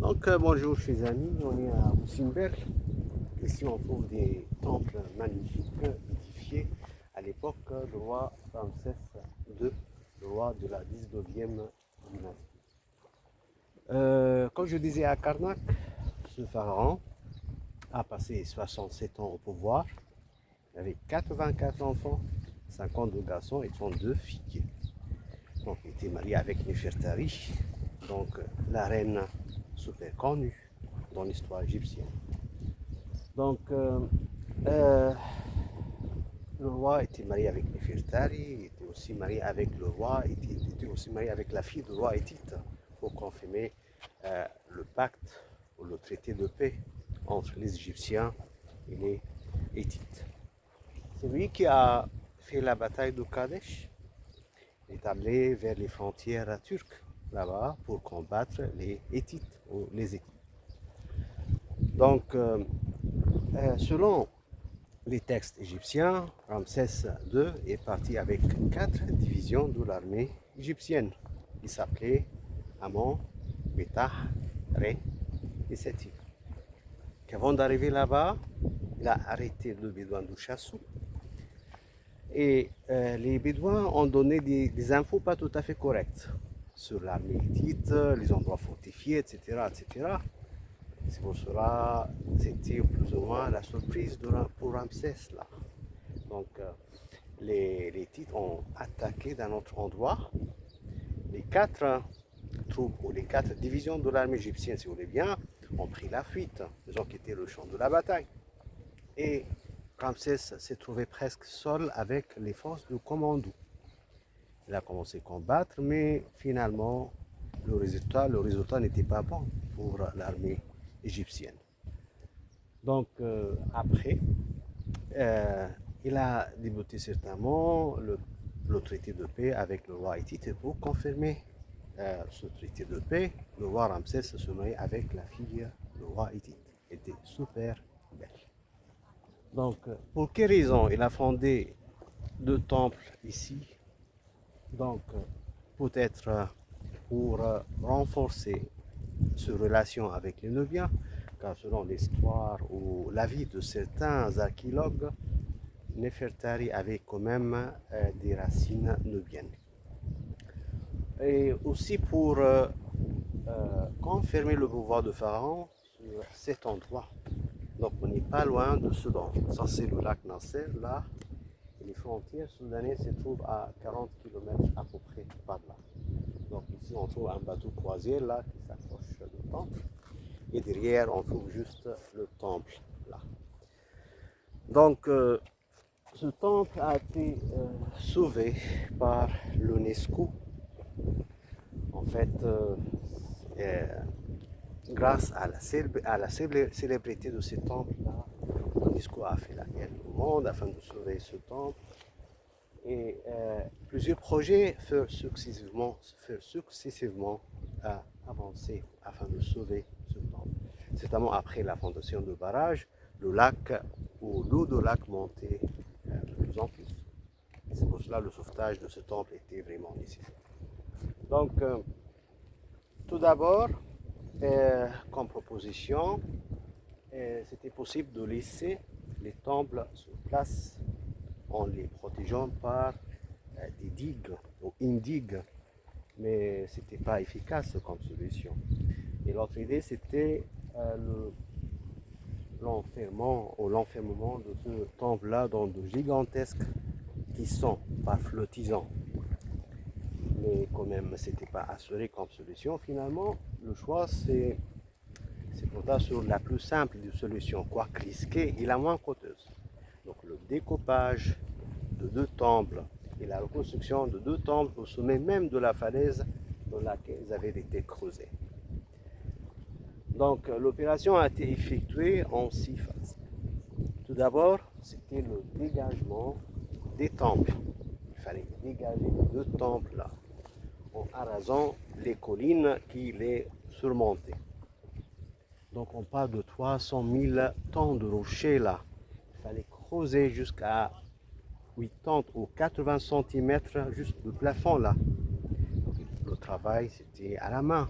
Bonjour chers amis, on est à Moussimberg. Ici on trouve des temples magnifiques édifiés à l'époque du roi Ramsès II, le roi de la 19e dynastie. Comme je disais à Karnak, ce pharaon a passé 67 ans au pouvoir avec 84 enfants, 52 garçons et 32 filles. Donc il était marié avec Néfertari, donc la reine super connue dans l'histoire égyptienne. Donc euh, le roi était marié avec Néfertari, il était aussi marié avec le roi, il était aussi marié avec la fille du roi Hittite pour confirmer le pacte ou le traité de paix entre les Égyptiens et les Hittites. C'est lui qui a fait la bataille de Kadesh. Il est allé vers les frontières turques là-bas pour combattre les Hittites ou les Hittites. Donc, selon les textes égyptiens, Ramsès II est parti avec 4 divisions de l'armée égyptienne. Il s'appelait Amon, Betah, Ré et Seti. Avant d'arriver là-bas, il a arrêté le bédouin de Chassou. Et les bédouins ont donné des infos pas tout à fait correctes sur l'armée hittite, les endroits fortifiés, etc. etc. C'est pour cela c'était plus ou moins la surprise pour Ramsès là. Donc les titres ont attaqué d'un autre endroit. Les 4 troupes ou les 4 divisions de l'armée égyptienne, si vous voulez bien, ont pris la fuite. Ils ont quitté le champ de la bataille. Et Ramsès s'est trouvé presque seul avec les forces de commando. Il a commencé à combattre, mais finalement, le résultat n'était pas bon pour l'armée égyptienne. Donc après, il a débuté certainement le traité de paix avec le roi hittite pour confirmer ce traité de paix. Le roi Ramsès se marie avec la fille du roi hittite. Elle était super belle. Donc, pour quelle raison il a fondé 2 temples ici? Donc, peut-être pour renforcer ses relations avec les Nubiens, car selon l'histoire ou l'avis de certains archéologues, Néfertari avait quand même des racines nubiennes. Et aussi pour confirmer le pouvoir de Pharaon sur cet endroit. Donc on n'est pas loin de Soudan. Ça c'est le lac Nasser là. Et les frontières soudanaises se trouvent à 40 km à peu près par là. Donc ici on trouve un bateau croisière là qui s'approche du temple. Et derrière on trouve juste le temple là. Donc ce temple a été sauvé par l'UNESCO. En fait, grâce à la célébrité de ce temple-là, l'UNESCO a fait la guerre au monde afin de sauver ce temple. Et plusieurs projets furent successivement avancés afin de sauver ce temple. Certainement après la fondation de barrages, le lac ou l'eau du lac montait de plus en plus. C'est pour cela que le sauvetage de ce temple était vraiment nécessaire. Donc, tout d'abord, comme proposition, c'était possible de laisser les temples sur place en les protégeant par des digues ou une digue, mais ce n'était pas efficace comme solution. Et l'autre idée, c'était l'enfermement de ce temple-là dans de gigantesques caissons, pas flottisants. Mais quand même, ce n'était pas assuré comme solution. Finalement, le choix, c'est pourtant sur la plus simple des solutions, quoique risquée et la moins coûteuse. Donc le découpage de 2 temples et la reconstruction de 2 temples au sommet même de la falaise dans laquelle ils avaient été creusés. Donc l'opération a été effectuée en 6 phases. Tout d'abord, c'était le dégagement des temples. Il fallait dégager les 2 temples là en arasant les collines qui les surmontaient. Donc on parle de 300 000 tonnes de rochers là. Il fallait creuser jusqu'à 80 ou 80 cm juste le plafond là. Le travail c'était à la main.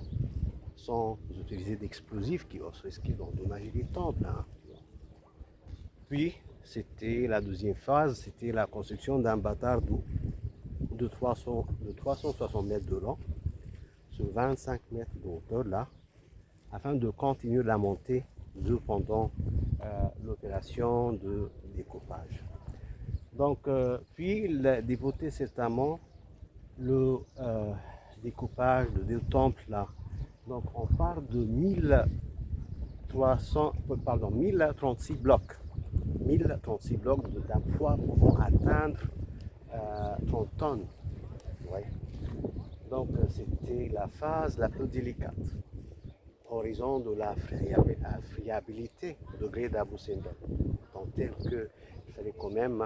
sans utiliser d'explosifs qui risquaient d'endommager les temples. Hein. Puis, c'était la deuxième phase, c'était la construction d'un bâtard d'eau de 360 mètres de long sur 25 mètres de hauteur là, afin de continuer la montée pendant l'opération de découpage. Donc, puis il a débuté certainement le découpage de deux temples là. Donc, on parle de 1036 blocs. 1036 blocs d'un poids pouvant atteindre 30 tonnes. Ouais. Donc, c'était la phase la plus délicate. Horizon de la friabilité, degré d'Abu Simbel, tant tel qu'il fallait quand même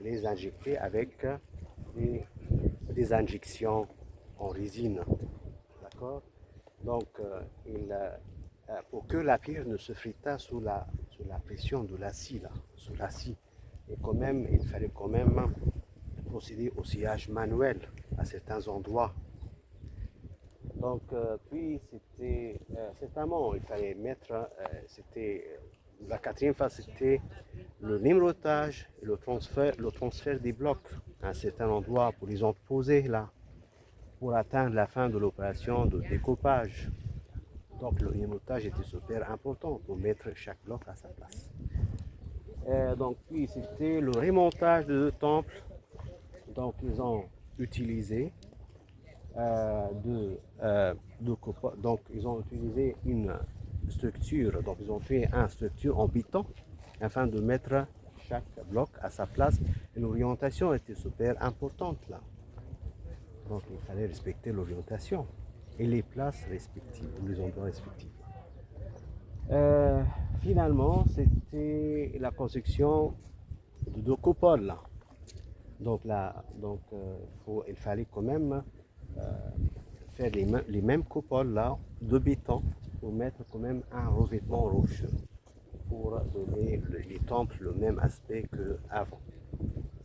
les injecter avec des injections en résine. D'accord. Donc, pour que la pierre ne se fritât sous la pression de la scie, sous la scie. Et quand même, il fallait quand même procéder au sciage manuel à certains endroits. Donc, puis c'était certainement, il fallait mettre, la quatrième phase, c'était le numérotage et le transfert des blocs à un certain endroit pour les entreposer là, pour atteindre la fin de l'opération de découpage. Donc, le numérotage était super important pour mettre chaque bloc à sa place. Donc, puis c'était le remontage de deux temples. Donc, ils ont utilisé donc ils ont utilisé une structure, donc ils ont fait une structure en béton afin de mettre chaque bloc à sa place. Et l'orientation était super importante là. Donc il fallait respecter l'orientation et les places respectives, ou les endroits respectifs. Finalement, c'était la construction de deux coupoles là. Donc, il fallait quand même faire les mêmes coupoles là de béton pour mettre quand même un revêtement rocheux pour donner les temples le même aspect qu'avant.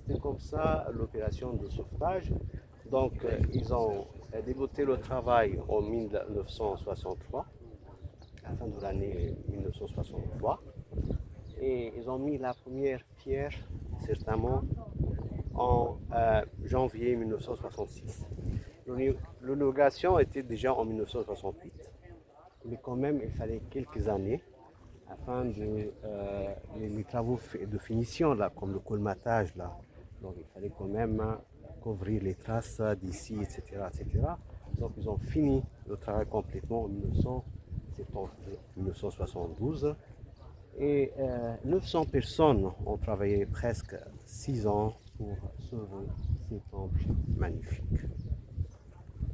C'était comme ça l'opération de sauvetage. Donc ils ont débuté le travail en 1963, à la fin de l'année 1963, et ils ont mis la première pierre certainement en janvier 1966. L'inauguration était déjà en 1968, mais quand même il fallait quelques années afin de les travaux de finition là, comme le colmatage là. Donc il fallait quand même couvrir les traces d'ici, etc., etc. Donc ils ont fini le travail complètement en 1972. Et 900 personnes ont travaillé presque 6 ans pour sauver ces temples magnifiques.